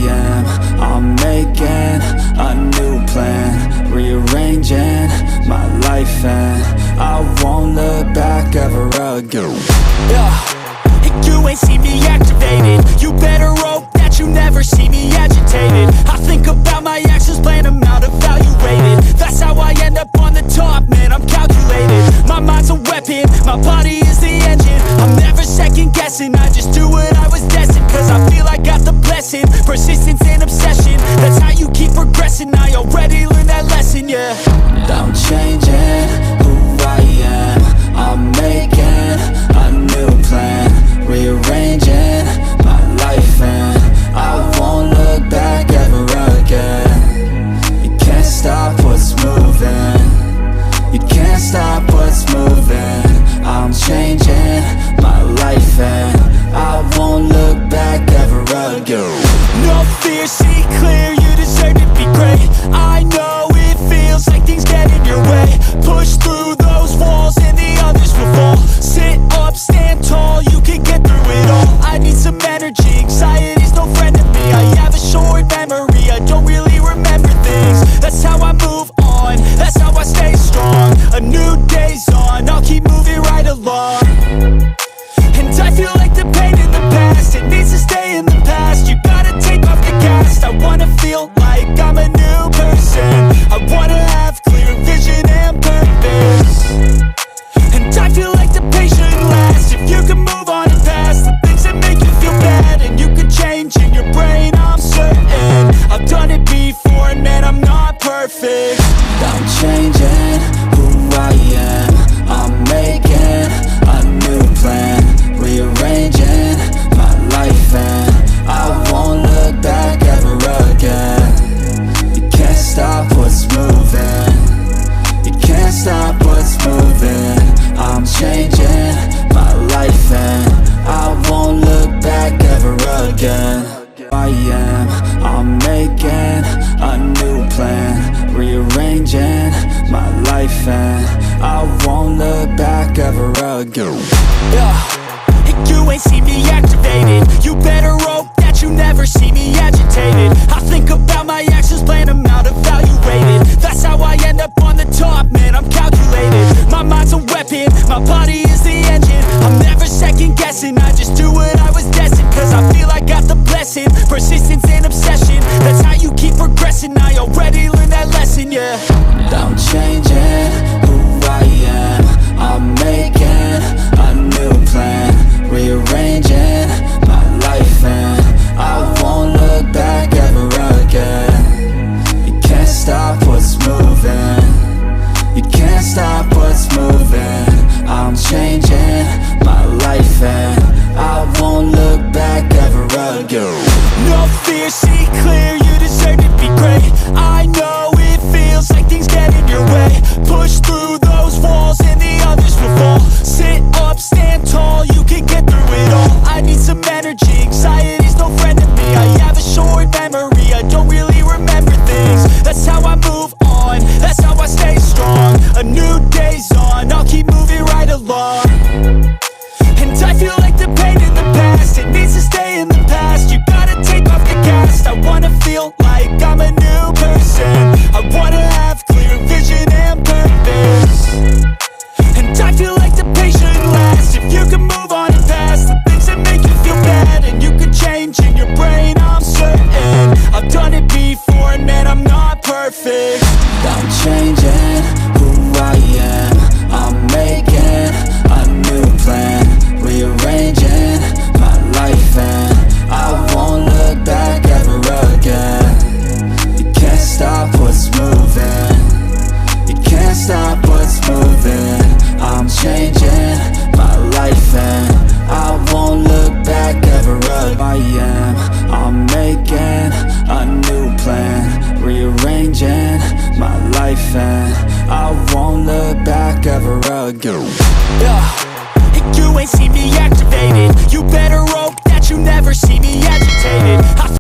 am. I'm making a new plan, rearranging my life, and I won't look back ever again. You ain't see me activated. You better hope that you never see me agitated. I think about my actions, plan them out, evaluated. That's how I end up on the top, man, I'm calculated. My mind's a weapon, my body is the engine. I'm never second guessing, I just do what I was destined. Cause I feel I got the blessing, persistence and obsession. That's how you keep progressing, I already learned that lesson, yeah. I'm changing who I am. I'm making a new plan, rearranging my life, and I won't look back ever again. You can't stop what's moving. You can't stop what's moving. I'm changing my life, and I won't look back ever again. No fear, see clear, you deserve to be great. I know it feels like things get in your way. Push through those walls and the others will fall. Sit up, stand tall, you can get through it all. I need some energy, anxiety's no friend to me. I have a short memory, I don't really remember things. That's how I move on, that's how I stay strong. A new day's on, I'll keep moving right along. And I feel like the pain in the past, it needs to stay in the past. You gotta take off the cast. I wanna feel like I'm a new person. I wanna have clear vision and purpose. And I feel like the pain shouldn't last. If you can move on and past the things that make you feel bad, and you can change in your brain, I'm certain. I've done it before, and man, I'm not perfect. I'm changing who I am. I'm making a new plan, rearranging my life, and I won't look back ever again. You can't stop what's moving. You can't stop what's moving. I'm changing my life, and I won't look back ever again. I am, I'm making a new plan, rearranging my life, and I won't look back ever again. You ain't see me activated. You better hope that you never see me agitated. I think about my actions, plan them out, evaluated. That's how I end up on the top, man, I'm calculated. My mind's a weapon, my body is the engine. I'm never second guessing, I just do what I was destined. Cause I feel I got the blessing, persistence and obsession. That's how you keep progressing, I already learned that lesson, yeah. I'm changing who I am. I'm making a new plan, rearranging my life, and I won't look back ever again. You can't stop what's moving. You can't stop what's moving. I'm changing my life, and I won't look back ever again. No fear, see clear, you deserve to be great. I know it feels like things get in your way. Push through those walls and the others will fall. Sit up, stand tall, you can get through it all. I need some energy, anxiety's no friend to me. I have a short memory, I don't really remember things. That's how I move on, that's how I stay strong. A new day's on, I'll keep moving right along. And I feel like the pain in the past, it needs to stay in the past. You gotta take off the cast. I wanna feel like I'm a new person. I wanna have clear vision and purpose. And I feel like the pain shouldn't last. If you can move on and past the things that make you feel bad, and you can change in your brain, I'm certain. I've done it before, and man, I'm not perfect. I'm changing who I am. I'm making a new plan, rearranging my life, and I won't look back ever again. You can't stop what's moving. You can't stop what's moving. I'm changing my life, and I won't look back ever again. I am, I'm making a new plan, rearranging my life, and I won't look back ever again. You ain't see me acting